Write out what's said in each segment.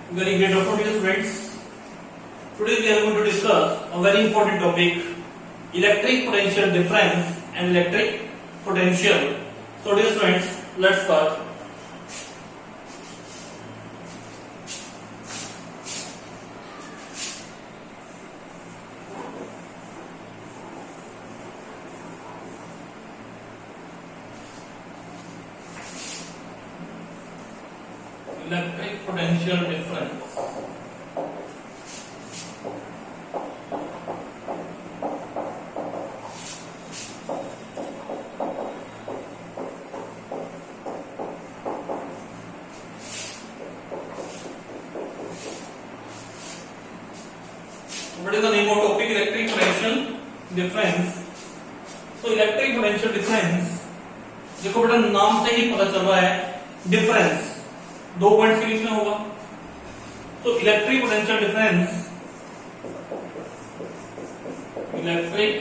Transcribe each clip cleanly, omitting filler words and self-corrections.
Very great afternoon, friends. Today we are going to discuss a very important topic: electric potential difference and electric potential. So, dear friends, let's start. Electric potential difference. What is the name of topic? Electric potential difference. So electric potential difference, देखो बेटा नाम से ही पता चल रहा है difference दो points के बीच में होगा. तो electric potential difference, electric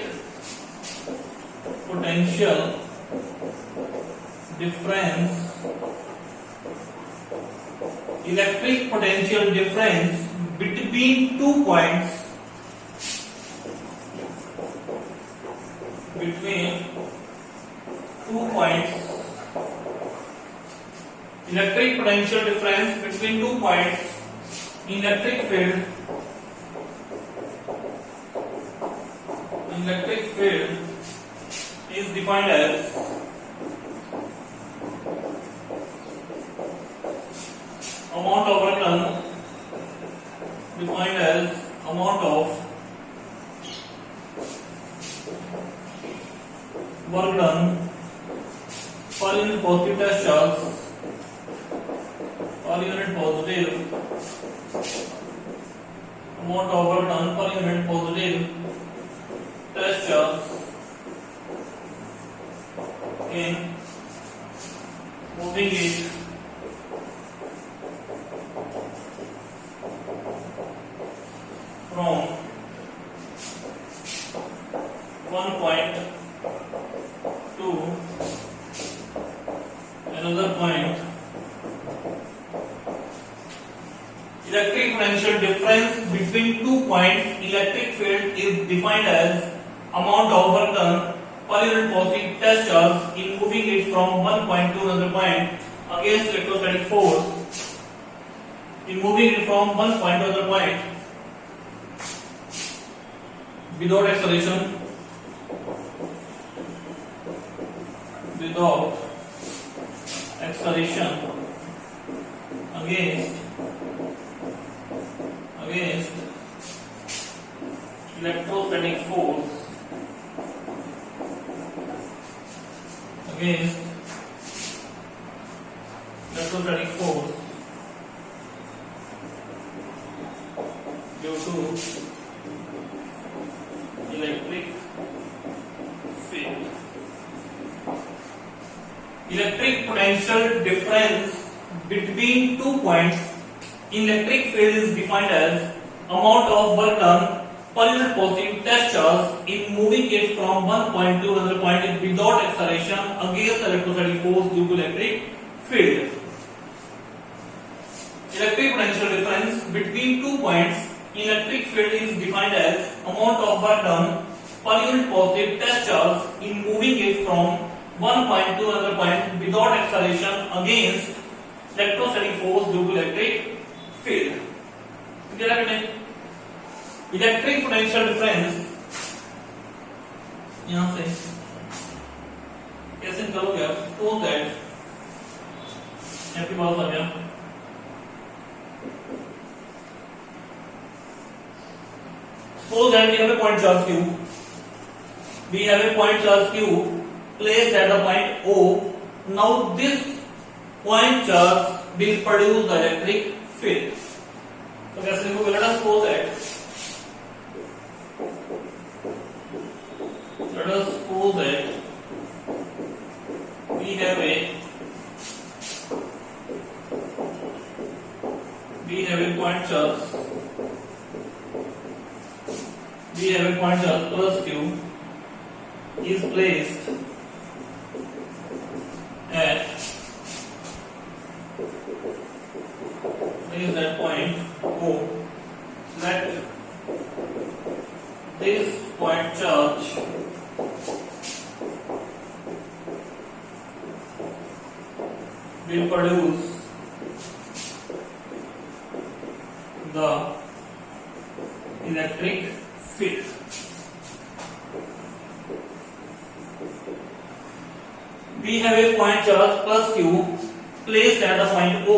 potential difference, electric potential difference between two points, between 2 points, electric potential difference between 2 points in electric field, is defined as amount of work done, defined as amount of work done per unit positive test charge, per unit positive amount of work done per unit positive test charge in moving it from one point to another point. Electric potential difference between 2 points electric field is defined as amount of work done per unit positive test charge in moving it from one point to another point against electrostatic force in moving it from one point to another point without acceleration, without acceleration against electrostatic force, against electrostatic force due to electric field. Electric potential difference between 2 points in electric field is defined as amount of work done per unit positive test charge in moving it from one point to another point without acceleration against electrostatic force due to electric field. Electric potential difference between 2 points in electric field is defined as amount of work done per unit positive test charge in moving it from one point to another point without acceleration against electrostatic force due to electric field. Clear है बेटे? Electric potential difference यहां से कैसे निकालोगे आप? Suppose that आपके पास आ गया suppose that we have a point charge q, we have a point charge q placed at the point O. Now this point charge will produce the electric field. So कैसे लिखोगे? Let us suppose that we have a point charge, plus q is placed at is that point O, let this point charge will produce the electric field. We have a point charge plus Q placed at the point O,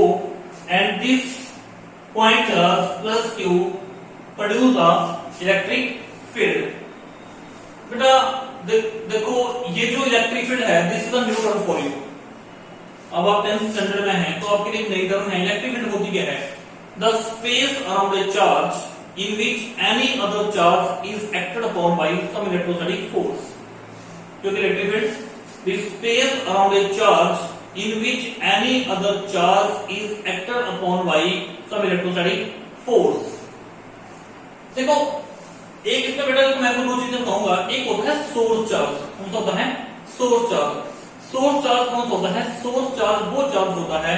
and this point charge plus Q produce the electric field. बेटा देखो ये जो electric field है, this is a new term for you. अब आप 10th standard में हैं तो आपके लिए एक नई टर्म है. इलेक्ट्रिक फील्ड होती क्या है? The space around a charge in which any other charge is acted upon by some electrostatic force. क्योंकि electric field the space around a charge in which any other charge is acted upon by some electrostatic force. देखो एक इसमें बेटा मैं आपको दो चीजें बताऊंगा. एक होता है सोर्स चार्ज. कौन सा होता है? Source charge. सोर्स चार्ज कौन सा होता है? सोर्स चार्ज वो चार्ज होता है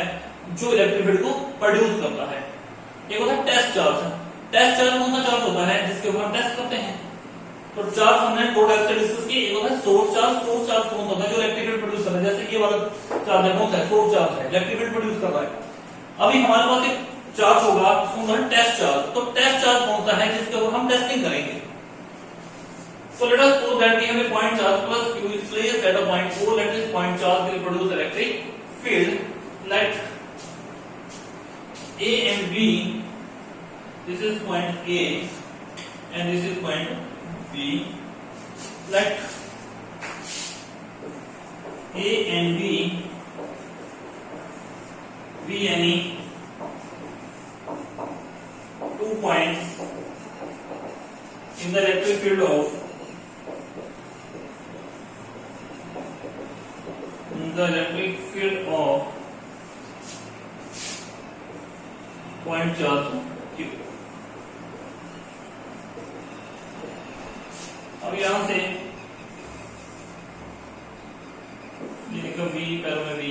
जो इलेक्ट्रिक फील्ड को प्रोड्यूस करता है. एक होता है टेस्ट चार्ज. टेस्ट चार्ज कौन सा चार्ज होता है? जिसके ऊपर हम टेस्ट करते हैं. तो चार्ज हमने दो टाइप से डिस्कस किए. एक होता है सोर्स चार्ज. सोर्स चार्ज कौन सा होता है? जो इलेक्ट्रिक फील्ड प्रोड्यूस करता है. जैसे ये वाला चार्ज है, कौन सा है? सोर्स चार्ज है, इलेक्ट्रिक फील्ड प्रोड्यूस कर रहा है. अभी हमारे पास एक चार्ज होगा जिसको हम टेस्ट चार्ज. तो टेस्ट चार्ज कौन सा है? जिसके ऊपर हम टेस्टिंग करेंगे. So let us suppose that we have a point charge plus Q is placed at a point O. Let this point charge will produce electric field. Let A and B, this is point A and this is point B. Let A and B be any 2 points in the electric field of point charge Q. अब यहां से ये देखो V पैरों में V.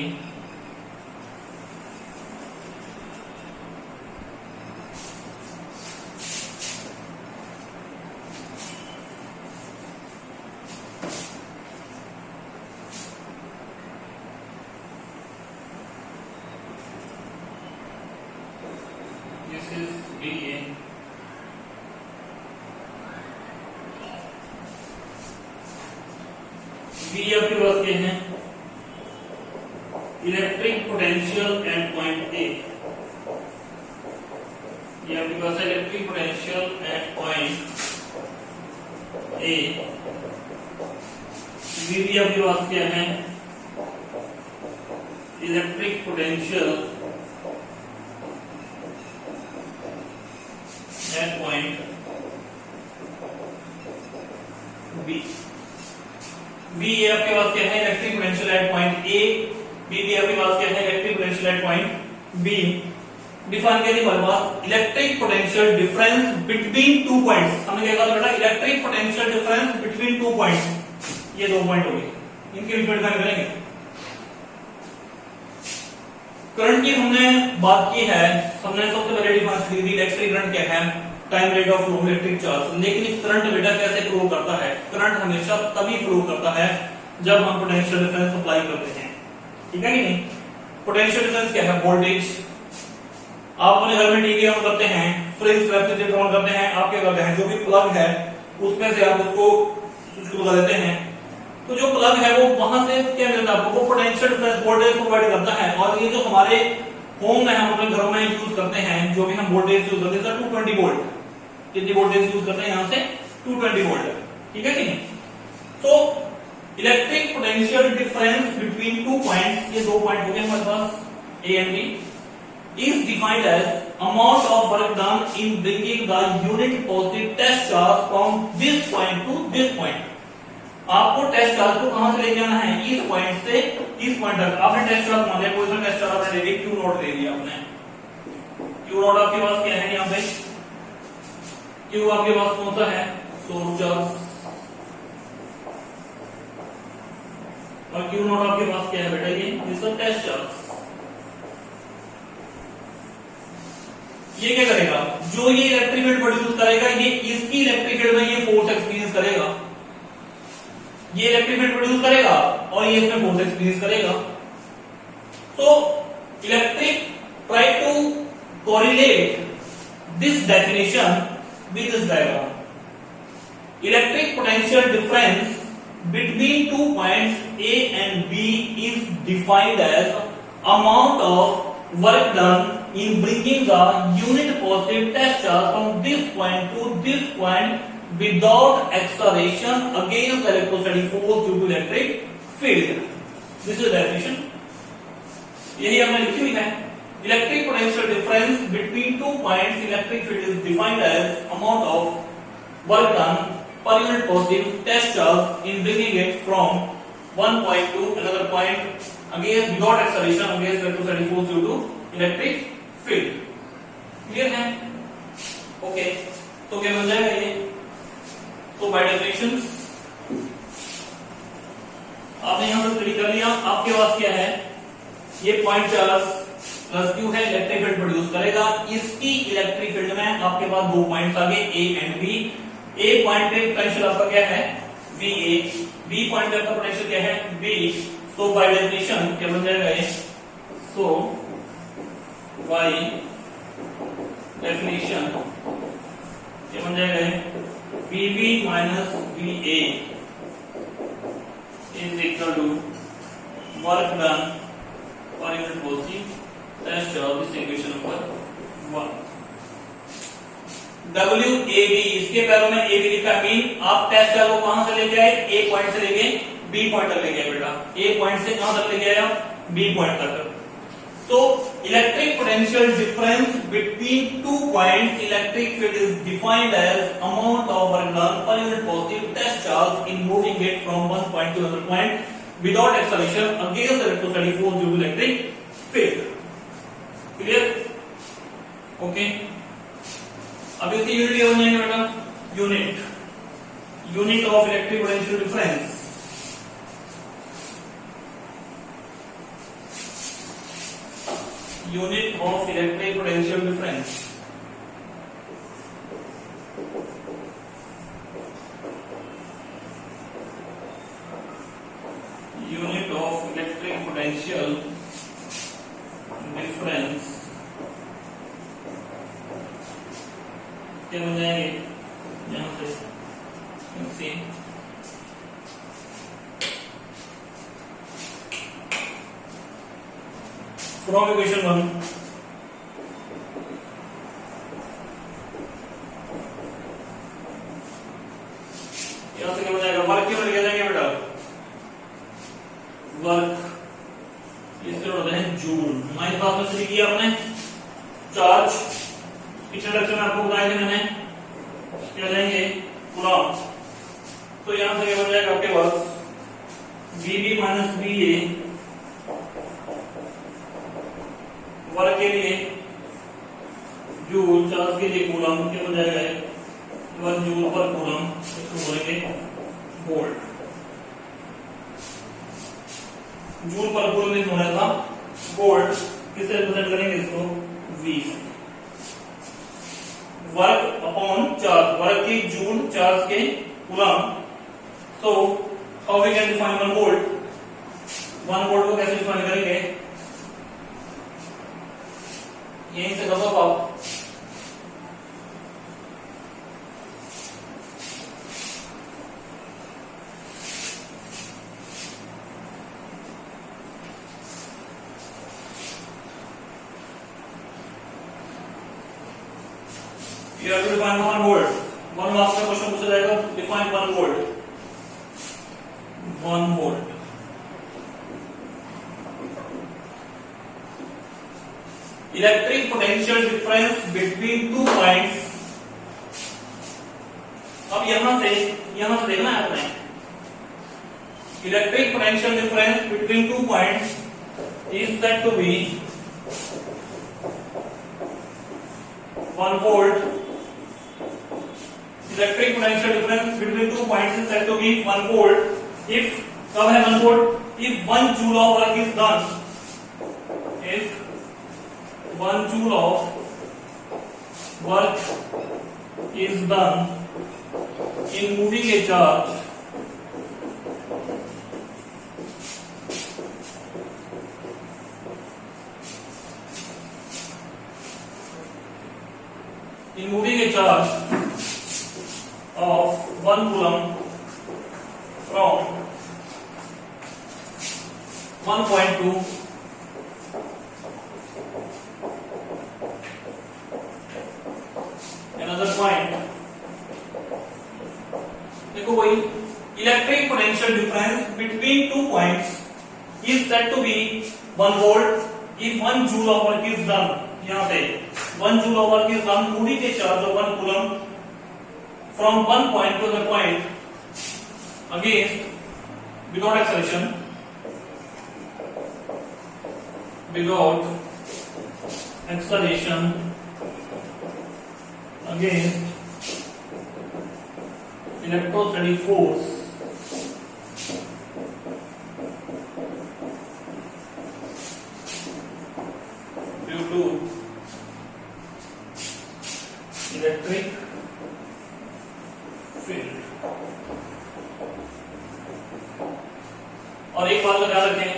This is BA. B आपके पास क्या है? Electric potential at point A. ये आपके पास है electric potential at point A. B आपके पास क्या है? Electric potential at point B. B ये आपके पास क्या है? Electric potential at point A. B भी आपके पास क्या है? Electric potential at point B. Define कर दी हमारे पास electric potential difference between 2 points. हमने क्या कहा बेटा? Electric potential difference between 2 points. ये 2 पॉइंट हो गए, इनके बीच में डिफाइन करेंगे. करंट की हमने बात की है. हमने सबसे पहले डिफाइन की थी इलेक्ट्रिक करंट क्या है? Time rate of flow electric charge. लेकिन करंट बेटा कैसे फ्लो करता है? करंट हमेशा तभी फ्लो करता है जब हम पोटेंशियल डिफरेंस अप्लाई करते हैं. ठीक है कि नहीं? पोटेंशियल डिफरेंस क्या है? वोल्टेज. आप अपने घर में टीवी ऑन करते हैं, फ्रिज रेफ्रिजरेटर ऑन करते हैं, आप क्या करते हैं? जो भी प्लग है उसमें से आप उसको स्विच को लगा देते हैं. तो जो प्लग है वो वहां से क्या मिलता है आपको? वो पोटेंशियल डिफरेंस वोल्टेज प्रोवाइड करता है. और ये जो हमारे होम में हम अपने घरों में यूज करते हैं, जो भी हम वोल्टेज यूज करते हैं 220 वोल्ट. कितनी वोल्टेज यूज करते हैं यहां से? 220 वोल्ट. ठीक है कि नहीं? तो electric potential difference between 2 points, ये 2 पॉइंट हो गए हमारे पास A and B, is defined as amount of work done in bringing the unit positive test charge from this point to this point. आपको टेस्ट चार्ज को कहां से लेके आना है? इस पॉइंट से इस पॉइंट तक. आपने टेस्ट चार्ज मान लिया, कोई सा टेस्ट चार्ज आपने ले लिया, क्यू नॉट ले लिया आपने. क्यू नॉट आपके पास क्या है? यहां पे क्यू आपके पास कौन सा है? Source charge. और क्यू नॉट आपके पास क्या है बेटा? ये इसका टेस्ट चार्ज. ये क्या करेगा? जो ये इलेक्ट्रिक फील्ड प्रोड्यूस करेगा, ये इसकी इलेक्ट्रिक फील्ड में ये फोर्स एक्सपीरियंस करेगा, ये इलेक्ट्रिक फील्ड प्रोड्यूस करेगा और ये इसमें फोर्स एक्सपीरियंस करेगा। तो electric try to correlate this definition with this diagram. Electric potential difference between 2 points A and B is defined as amount of work done in bringing the unit positive test charge from this point to this point without acceleration against the electrostatic force due to electric field. This is the definition. यही हमने लिखी हुई है। Electric potential difference between 2 points electric field is defined as amount of work done per unit positive test charge in bringing it from one point to another point against without acceleration against electrostatic force due to electric field. Clear है? Okay. तो क्या बन जाएगा ये? तो by definition आपने यहाँ से स्टडी कर लिया। आपके पास क्या है? ये पॉइंट चार्ज प्लस क्यू है, इलेक्ट्रिक फील्ड प्रोड्यूस करेगा। इसकी इलेक्ट्रिक फील्ड में आपके पास दो पॉइंट्स आ गए A and B. A point पे पोटेंशियल आपका क्या है? V A. बी पॉइंट पे आपका पोटेंशियल क्या है? बी। सो बाय डेफिनेशन क्या बन जाएगा ये? सो बाय डेफिनेशन क्या बन जाएगा ये? V B minus V A is equal to work done per unit positive test charge is equation number 1। WAB इसके पैरों में AB लिखा मीन आप टेस्ट चार्ज को कहां से लेके आए? A पॉइंट से लेके B पॉइंट तक लेके आए बेटा। A पॉइंट से कहां तक लेके आए आप? B पॉइंट तक। तो electric potential difference between 2 points electric field is defined as amount of work done per unit positive test charge in moving it from one point to another point without acceleration against electrostatic force due to electric field. Clear? Okay. अब इसकी unit क्या बन जाएगी बेटा? Unit of electric potential difference unit of electric potential difference unit of electric potential difference क्या बन जाएंगे? यहां से फ्रॉम इक्वेशन 1 यहां से क्या बन जाएगा? वर्क क्यों लिखा जाएगा बेटा? वर्क इसके होते हैं जूल। हमारे पास में स्टडी किया आपने चार्ज। पिछले लेक्चर में आपको बताया था मैंने क्या जाएंगे? कूलम। तो यहां से क्या बन जाएगा आपके पास? VB माइनस VA वर्क के लिए जूल, चार्ज के लिए कूलम क्या बन जाएगा? 1 जूल पर कूलम। इसको बोलेंगे वोल्ट। जूल पर कूलम में होना था वोल्ट। किससे रिप्रेजेंट करेंगे इसको? V। Work upon charge, work की जूल, चार्ज के coulomb. So how we can define 1 volt? 1 volt को कैसे डिफाइन करेंगे? यहीं से करो आप। You have to define 1 volt. One marks का क्वेश्चन पूछा जाएगा, define 1 volt. 1 volt. Electric potential difference between 2 points. अब यहां से देखना है आपने। Electric potential difference between 2 points is said to be 1 volt. Electric potential difference between 2 points is said to be 1 volt if कब है 1 volt? If 1 joule of work is done. If 1 joule of work is done in moving a charge of 1 coulomb from 1 point to another point. देखो भाई, electric potential difference between two points is said to be 1 volt if 1 joule of work is done. यहाँ से 1 joule of work is done moving a charge of 1 coulomb from one point to the point against without acceleration, against electrostatic force due to electric field. और एक बात का ध्यान रखें,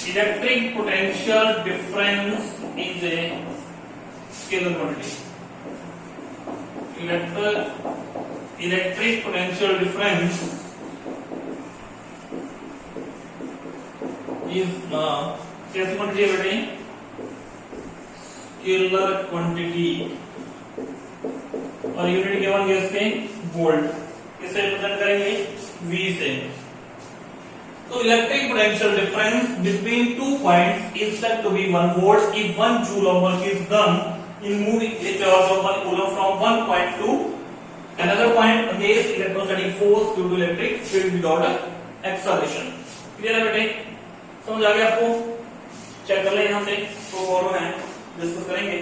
electric potential difference is a scalar quantity. Electric potential difference is कैसी quantity है बेटे? Scalar quantity. और यूनिट केवल गैस के वोल्ट. किससे रिप्रेजेंट करेंगे? V से. So electric potential difference between 2 points is said to be 1 volt if 1 joule of work is done in moving a charge of 1 coulomb from one point to another point against electrostatic force due to electric field without acceleration. Clear है बेटे? समझ आ गया आपको? Check कर ले यहाँ से. तो और है डिस्कस करेंगे.